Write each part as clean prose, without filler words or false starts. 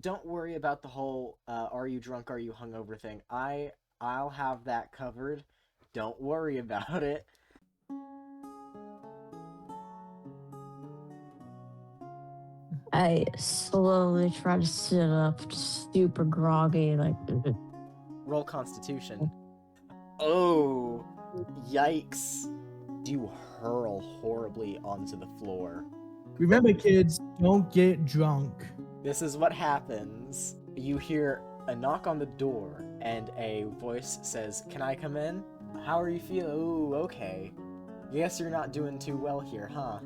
don't worry about the whole are you drunk, are you hungover thing. I'll have that covered. Don't worry about it. I slowly try to sit up, super groggy, like. Roll Constitution. Oh, yikes. You hurl horribly onto the floor. Remember, kids, don't get drunk. This is what happens. You hear a knock on the door, and a voice says, "Can I come in? How are you feeling? Ooh, okay. Guess you're not doing too well here, huh?"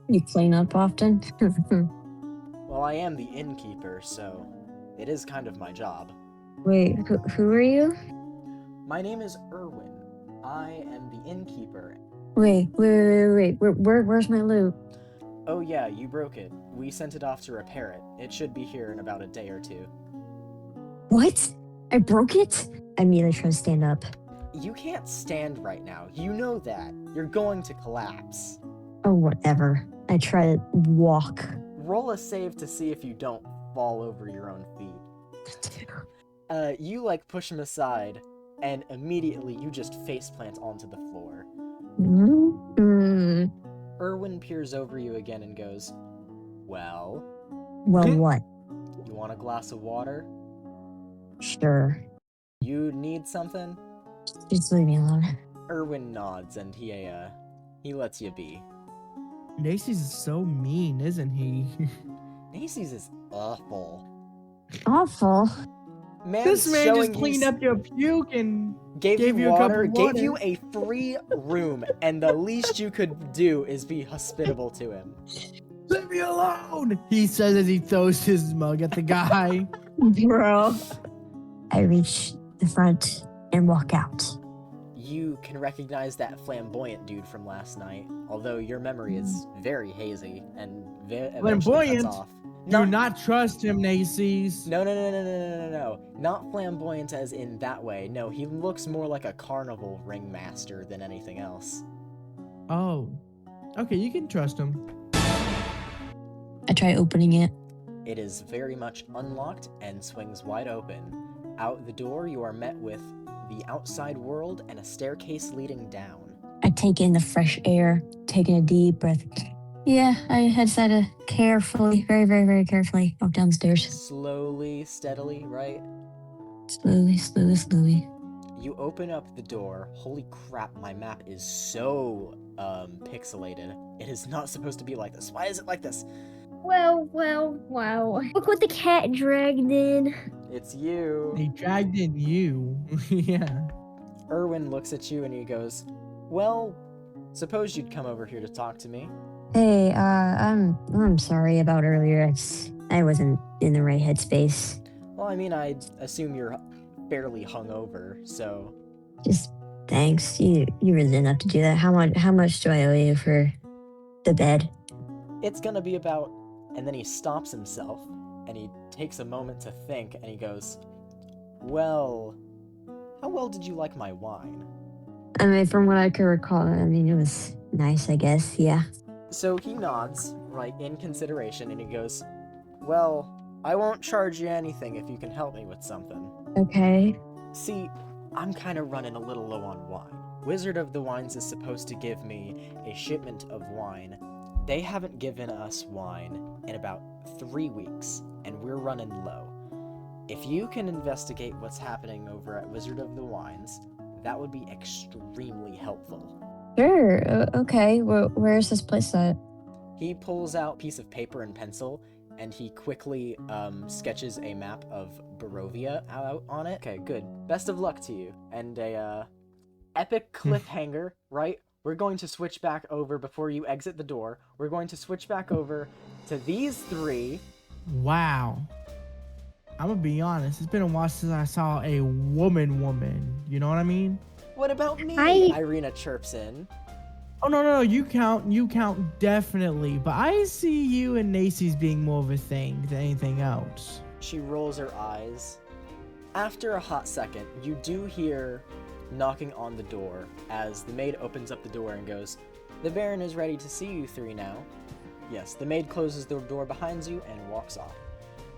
You clean up often? Well, I am the innkeeper, so it is kind of my job. Wait, who are you? My name is Erwin. I am the innkeeper. Wait. Where's my loot? Oh yeah, you broke it. We sent it off to repair it. It should be here in about a day or two. What? I broke it? I immediately try to stand up. You can't stand right now. You know that. You're going to collapse. Oh, whatever. I try to walk. Roll a save to see if you don't fall over your own feet. You push him aside, and immediately you just faceplant onto the floor. Mm-hmm. Erwin peers over you again and goes, "Well? Well, what? You want a glass of water? Sure. You need something?" Just leave me alone. Erwin nods and he lets you be. Nacys is so mean, isn't he? Nacys is awful. Awful. This man just cleaned up your puke and gave you a cup water, of water. gave you a free room, and the least you could do is be hospitable to him. Leave me alone! He says as he throws his mug at the guy. Bro. I reach the front and walk out. You can recognize that flamboyant dude from last night, although your memory is very hazy and eventually cuts off. Do not trust him, Nacys. No. Not flamboyant as in that way. No, he looks more like a carnival ringmaster than anything else. Oh. Okay, you can trust him. I try opening it. It is very much unlocked and swings wide open. Out the door, you are met with the outside world and a staircase leading down. I take in the fresh air, taking a deep breath. Yeah, I had to carefully, very carefully walk down the stairs. Slowly, steadily, right? Slowly. You open up the door. Holy crap, my map is so pixelated. It is not supposed to be like this. Why is it like this? Well, wow. Look what the cat dragged in. It's you. He dragged in you. Yeah. Erwin looks at you and he goes, "Well, suppose you'd come over here to talk to me." Hey, I'm sorry about earlier. I wasn't in the right headspace. Well, I mean, I'd assume you're barely hungover, so... Just thanks. You really didn't have to do that. How much do I owe you for the bed? It's gonna be about... And then he stops himself, and he takes a moment to think, and he goes, "Well, how well did you like my wine?" I mean, from what I can recall, it was nice, I guess, yeah. So he nods, right, in consideration, and he goes, "Well, I won't charge you anything if you can help me with something." Okay. See, I'm kind of running a little low on wine. Wizard of the Wines is supposed to give me a shipment of wine. They haven't given us wine in about 3 weeks, and we're running low. If you can investigate what's happening over at Wizard of the Wines, that would be extremely helpful. Sure, okay. Where's this place at? He pulls out a piece of paper and pencil, and he quickly sketches a map of Barovia out on it. Okay, good. Best of luck to you. And a epic cliffhanger, right? We're going to switch back over before you exit the door. We're going to switch back over to these three. Wow. I'm gonna be honest. It's been a while since I saw a woman. You know what I mean? What about me? Irina chirps in. Oh, no. You count definitely. But I see you and Nacys being more of a thing than anything else. She rolls her eyes. After a hot second, you do hear knocking on the door as the maid opens up the door and goes, "The Baron is ready to see you three now." Yes, the maid closes the door behind you and walks off.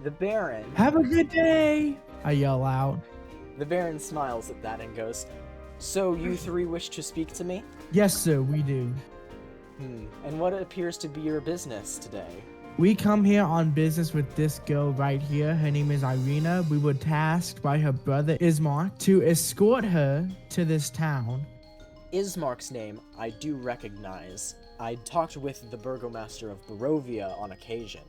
The Baron. Have a good day, I yell out. The Baron smiles at that and goes, "So you three wish to speak to me? Yes, sir, we do. And what appears to be your business today?" We come here on business with this girl right here. Her name is Irina. We were tasked by her brother Ismark to escort her to this town. Ismark's name I do recognize. I talked with the burgomaster of Barovia on occasion.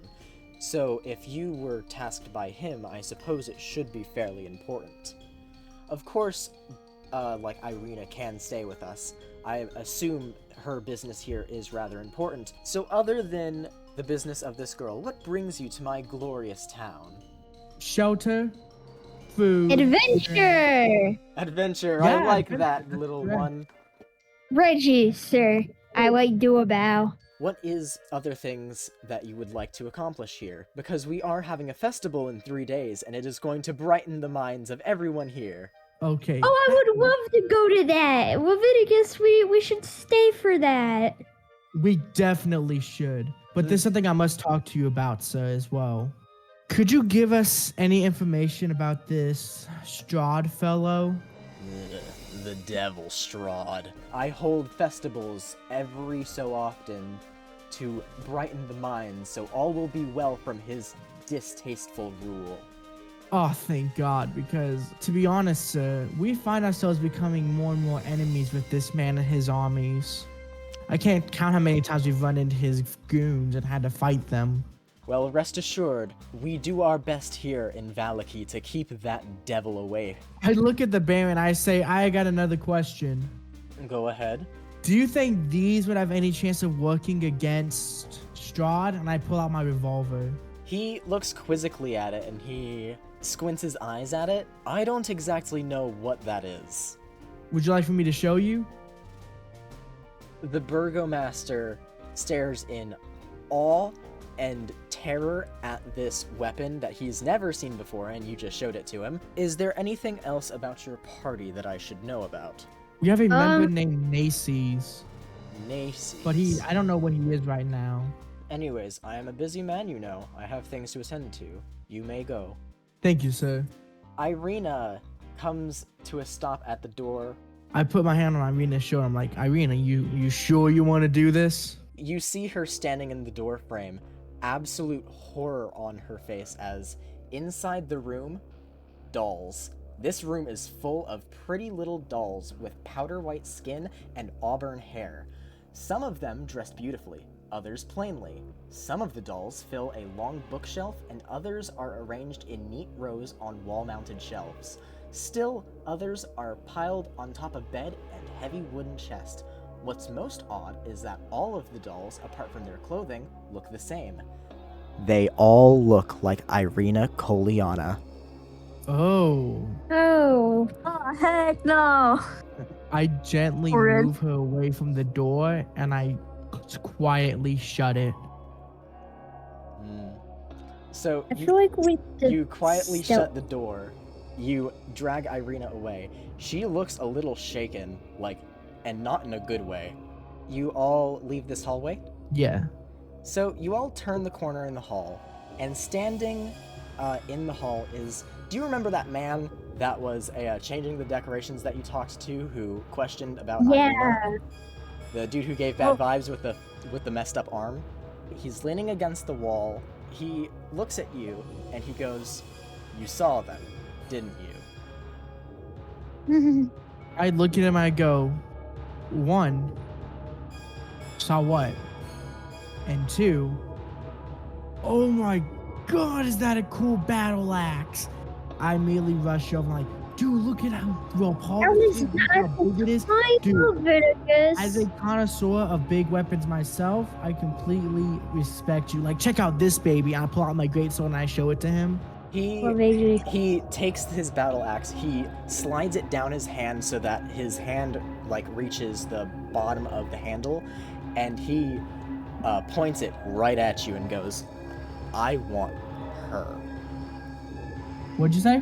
So if you were tasked by him, I suppose it should be fairly important. Of course, Irina can stay with us. I assume her business here is rather important. So other than the business of this girl, what brings you to my glorious town? Shelter, food, Adventure! Adventure, Yeah, I like good- that little right. one. Reggie, sir. I like do a bow. What is other things that you would like to accomplish here? Because we are having a festival in 3 days, and it is going to brighten the minds of everyone here. Okay. Oh, I would love to go to that. Leviticus, we should stay for that. We definitely should. But there's something I must talk to you about, sir, as well. Could you give us any information about this Strahd fellow? The devil Strahd. I hold festivals every so often to brighten the minds, so all will be well from his distasteful rule. Oh, thank God, because to be honest, sir, we find ourselves becoming more and more enemies with this man and his armies. I can't count how many times we've run into his goons and had to fight them. Well, rest assured, we do our best here in Vallaki to keep that devil away. I look at the Baron, I say, I got another question. Go ahead. Do you think these would have any chance of working against Strahd? And I pull out my revolver. He looks quizzically at it and he squints his eyes at it. I don't exactly know what that is. Would you like for me to show you? The burgomaster stares in awe and terror at this weapon that he's never seen before, and you just showed it to him. Is there anything else about your party that I should know about? We have a member named nacys, Nacys. but I don't know what he is right now. Anyways, I am a busy man, you know. I have things to attend to. You may go. Thank you, sir. Irina comes to a stop at the door. I put my hand on Irina's shoulder. I'm like, Irina, you sure you want to do this? You see her standing in the door frame, absolute horror on her face as inside the room, dolls. This room is full of pretty little dolls with powder white skin and auburn hair. Some of them dressed beautifully, others plainly. Some of the dolls fill a long bookshelf and others are arranged in neat rows on wall-mounted shelves. Still, others are piled on top of bed and heavy wooden chest. What's most odd is that all of the dolls, apart from their clothing, look the same. They all look like Irina Koliana. Oh. Oh. Oh, heck no. I gently Horrid. move her away from the door and I quietly shut it. So I feel like we you quietly shut the door. You drag Irina away. She looks a little shaken, and not in a good way. You all leave this hallway? Yeah. So you all turn the corner in the hall, and standing in the hall is... Do you remember that man that was changing the decorations that you talked to, who questioned about Irina? The dude who gave bad vibes with the messed up arm? He's leaning against the wall. He looks at you, and he goes, "You saw them, didn't you?" I look at him, I go, 1, saw what? And 2, oh my God, is that a cool battle axe? I immediately rush over, like, dude, look at how well polished it is, look how big it is. Dude, Leviticus. as a connoisseur of big weapons myself, I completely respect you. Like, check out this baby. I pull out my greatsword and I show it to him. He takes his battle axe, he slides it down his hand so that his hand reaches the bottom of the handle, and he points it right at you and goes, "I want her. What'd you say?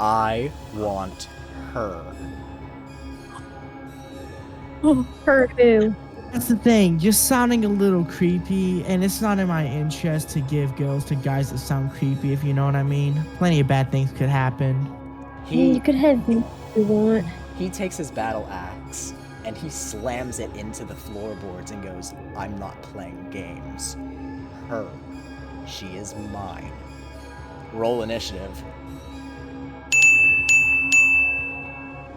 I want her." Her who? That's the thing. You're sounding a little creepy, and it's not in my interest to give girls to guys that sound creepy, if you know what I mean. Plenty of bad things could happen. You could have me if you want. He takes his battle axe and he slams it into the floorboards and goes, I'm not playing games. Her. She is mine. Roll initiative.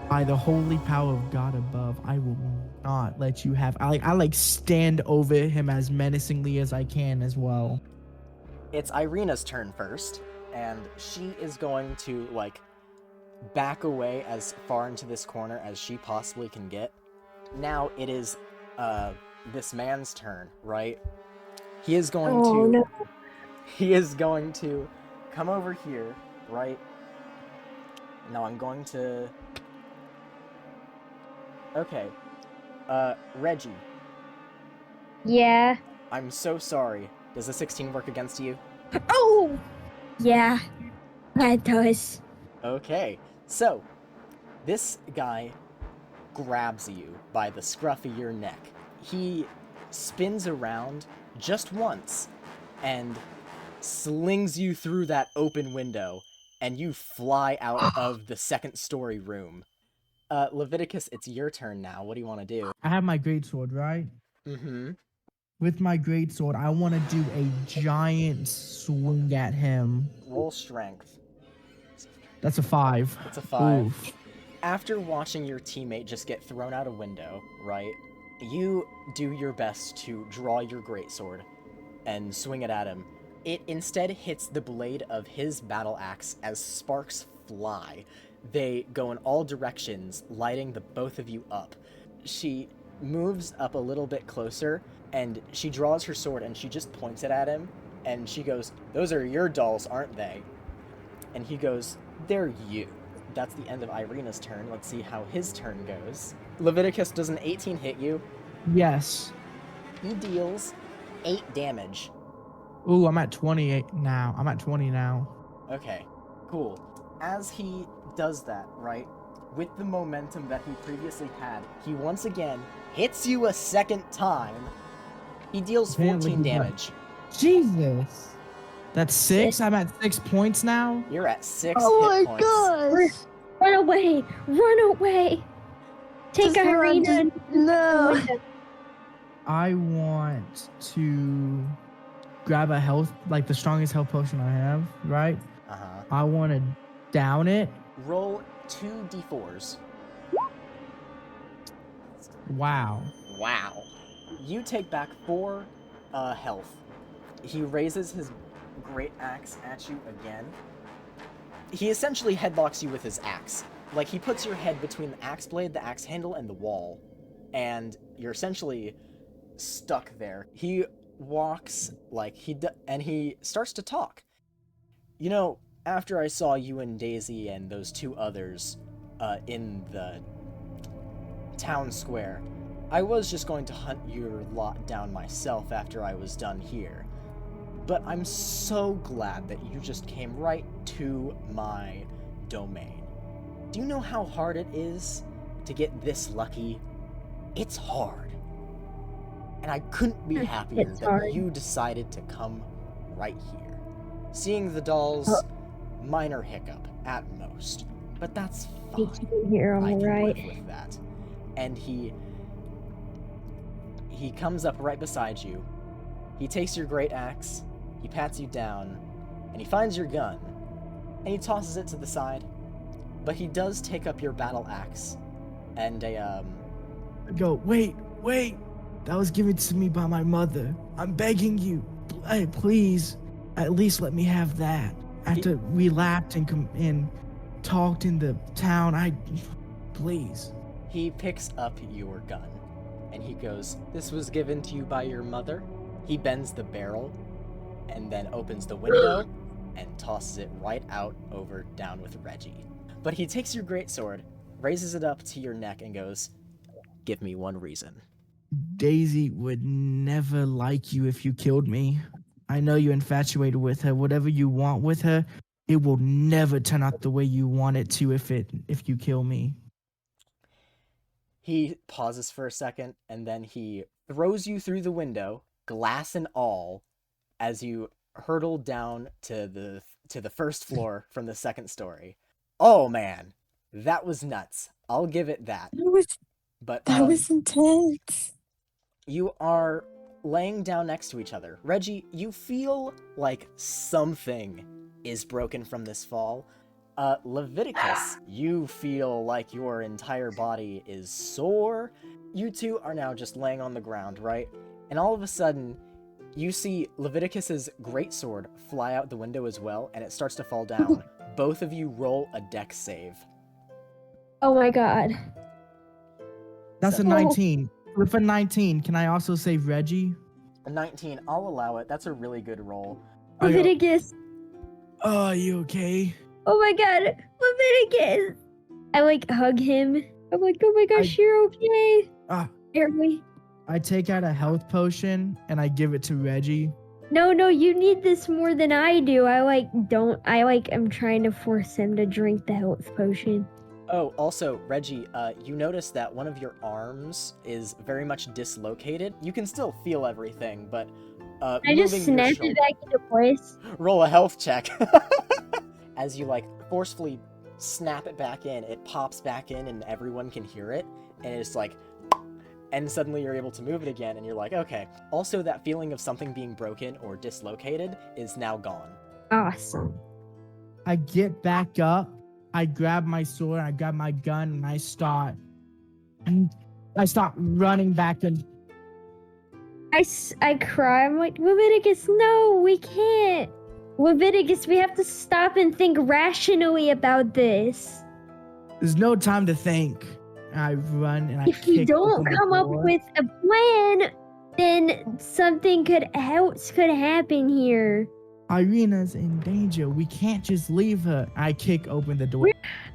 By the holy power of God above, I will not let you have. I stand over him as menacingly as I can as well. It's Irina's turn first, and she is going to, back away as far into this corner as she possibly can get. Now it is, this man's turn, right? He is going to... No. He is going to come over here, right? Now I'm going to... Okay. Reggie. Yeah. I'm so sorry. Does a 16 work against you? Oh! Yeah. That does. Okay. So, this guy grabs you by the scruff of your neck. He spins around just once and slings you through that open window, and you fly out of the second-story room. Leviticus, it's your turn now. What do you want to do? I have my greatsword, right? Mm-hmm. With my greatsword, I want to do a giant swing at him. Roll strength. That's a 5. It's a 5. Oof. After watching your teammate just get thrown out a window, right, you do your best to draw your greatsword and swing it at him. It instead hits the blade of his battle axe as sparks fly. They go in all directions, lighting the both of you up. She moves up a little bit closer, and she draws her sword, and she just points it at him, and she goes, "Those are your dolls, aren't they?" And he goes, "They're you." That's the end of Irina's turn. Let's see how his turn goes. Leviticus, does an 18 hit you? Yes. He deals 8 damage. Ooh, I'm at 28 now. I'm at 20 now. Okay, cool. As he does that, right, with the momentum that he previously had, he once again hits you a second time. He deals 14 damage. Jesus. That's 6? I'm at 6 points now? You're at 6 Oh hit my points. gosh. Run away! Run away! Take Just run, Irina just- and No. I want to grab a health, like the strongest health potion I have, right? Uh-huh. I want to down it. Roll 2 d4s. Wow. Wow. You take back 4 health. He raises his great axe at you again. He essentially headlocks you with his axe. Like, he puts your head between the axe blade, the axe handle, and the wall. And you're essentially stuck there. He walks, and he starts to talk. You know, after I saw you and Daisy and those 2 others in the town square, I was just going to hunt your lot down myself after I was done here. But I'm so glad that you just came right to my domain. Do you know how hard it is to get this lucky? It's hard. And I couldn't be happier It's that hard. you decided to come right here. Seeing the dolls, minor hiccup at most, but that's fine. Here, I all can right. live with that. And he comes up right beside you. He takes your great axe, he pats you down, and he finds your gun, and he tosses it to the side. But he does take up your battle axe, and I go, wait. That was given to me by my mother. I'm begging you, please, at least let me have that. After we laughed and talked in the town, please. He picks up your gun, and he goes, "This was given to you by your mother." He bends the barrel, and then opens the window, and tosses it right out over down with Reggie. But he takes your greatsword, raises it up to your neck, and goes, "Give me one reason." Daisy would never like you if you killed me. I know you're infatuated with her. Whatever you want with her, it will never turn out the way you want it to if you kill me. He pauses for a second, and then he throws you through the window, glass and all, as you hurtle down to the first floor from the second story. Oh man, that was nuts. I'll give it that. But That was intense. you are laying down next to each other. Reggie, you feel like something is broken from this fall. Leviticus, you feel like your entire body is sore. You two are now just laying on the ground, right? And all of a sudden, you see Leviticus's greatsword fly out the window as well, and it starts to fall down. Both of you roll a dex save. Oh my god. That's a 19. With a 19, can I also save Reggie? A 19, I'll allow it. That's a really good roll. Leviticus. Oh, are you okay? Oh my god. Leviticus. I like hug him. I'm like, oh my gosh, you're okay. Here we. I take out a health potion and I give it to Reggie. No, you need this more than I do. I'm trying to force him to drink the health potion. Oh, also, Reggie, you notice that one of your arms is very much dislocated. You can still feel everything, but I just snapped it back into place. Roll a health check. As you, like, forcefully snap it back in, it pops back in and everyone can hear it, and it's like, and suddenly you're able to move it again, and you're like, okay. Also, that feeling of something being broken or dislocated is now gone. Awesome. I get back up, I grab my sword, I grab my gun, and I start running back and I cry. I'm like, Leviticus, no, we can't. Leviticus, we have to stop and think rationally about this. there's no time to think. I run and I If we kick don't open the come up door. with a plan, then something else could happen here. Irina's in danger. We can't just leave her. I kick open the door.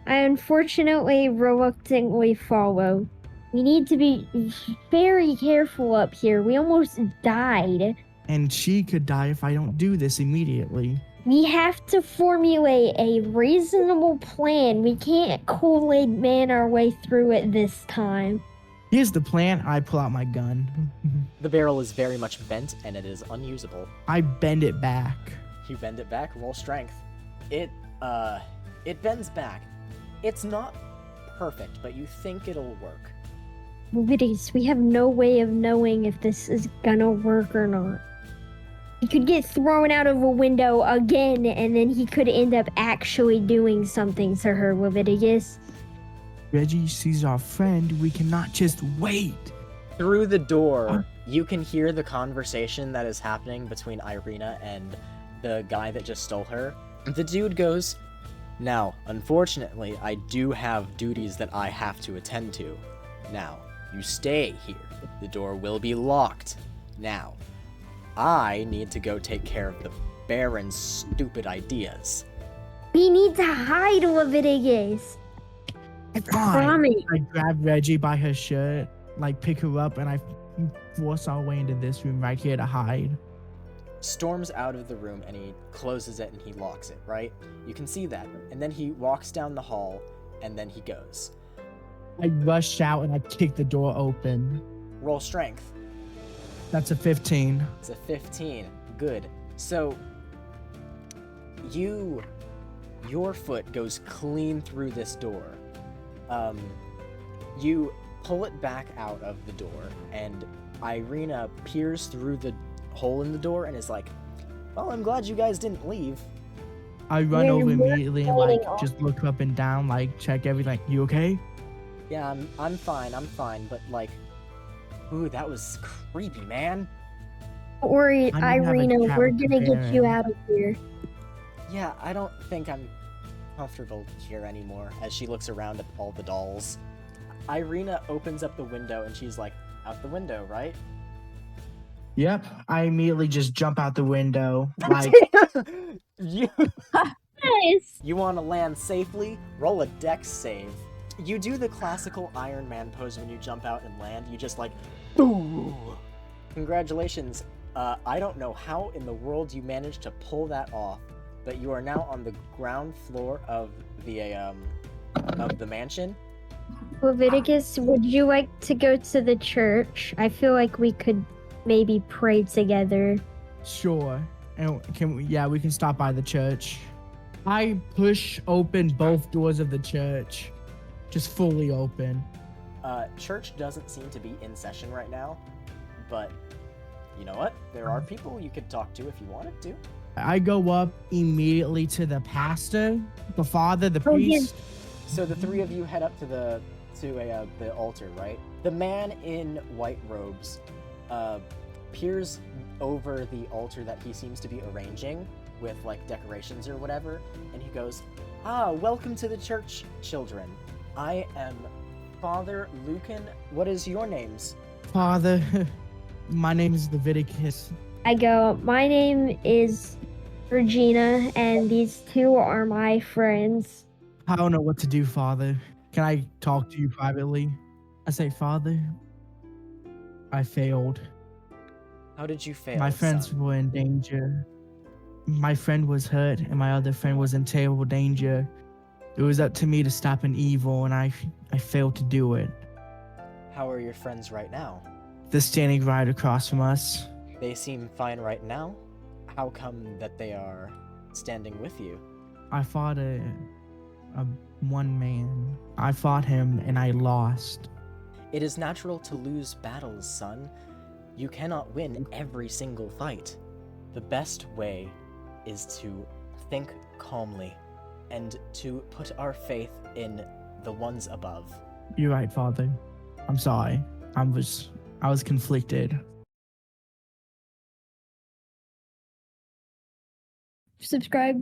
I unfortunately reluctantly follow. We need to be very careful up here. We almost died. And she could die if I don't do this immediately. We have to formulate a reasonable plan. We can't Kool-Aid man our way through it this time. Here's the plan. I pull out my gun. The barrel is very much bent, and it is unusable. I bend it back. You bend it back, roll strength. It bends back. It's not perfect, but you think it'll work. Leviticus, we have no way of knowing if this is gonna work or not. He could get thrown out of a window again, and then he could end up actually doing something to her, Leviticus. Reggie sees our friend. We cannot just wait. Through the door, you can hear the conversation that is happening between Irina and the guy that just stole her. The dude goes, "Now, unfortunately, I do have duties that I have to attend to. Now, you stay here. The door will be locked. Now, I need to go take care of the Baron's stupid ideas." We need to hide, Leviticus. I promise. I grab Reggie by her shirt, like pick her up, and I force our way into this room right here to hide. Storms out of the room and he closes it and he locks it, right? You can see that. And then he walks down the hall and then he goes. I rush out and I kick the door open. Roll strength. That's a 15. It's a 15. Good. So, your foot goes clean through this door. You pull it back out of the door, and Irina peers through the hole in the door and is like, "Well, I'm glad you guys didn't leave." I run Yeah, over you're immediately and falling like off. just look up and down, like check everything. You okay? Yeah, I'm fine, but like, ooh, that was creepy, man. Don't worry, I didn't have a Irina, chat we're with the gonna get you Baron. out of here. Yeah, I don't think I'm comfortable here anymore, as she looks around at all the dolls. Irina opens up the window and she's like, "Out the window, right?" Yep. I immediately just jump out the window. Like you Nice. you want to land safely? Roll a dex save. You do the classical Iron Man pose when you jump out and land. You just like, boo! Congratulations. I don't know how in the world you managed to pull that off, but you are now on the ground floor of the mansion. Leviticus, would you like to go to the church? I feel like we could maybe pray together. Sure. And we can stop by the church. I push open both doors of the church, just fully open. Church doesn't seem to be in session right now, but you know what? There are people you could talk to if you wanted to. I go up immediately to the pastor, the father, the Oh, yeah. priest. So the three of you head up to the altar, right? The man in white robes peers over the altar that he seems to be arranging with like decorations or whatever, and he goes, welcome to the church, children. I am Father Lucan. What is your names? Father, my name is Leviticus. I go, my name is Regina, and these two are my friends. I don't know what to do, Father. Can I talk to you privately? I say, Father, I failed. How did you fail? My friends son? were in danger. My friend was hurt, and my other friend was in terrible danger. It was up to me to stop an evil, and I failed to do it. How are your friends right now? They're standing right across from us. They seem fine right now. How come that they are standing with you? I fought a one man. I fought him, and I lost. It is natural to lose battles, son. You cannot win every single fight. The best way is to think calmly and to put our faith in the ones above. You're right, Father. I'm sorry. I was conflicted. Subscribe.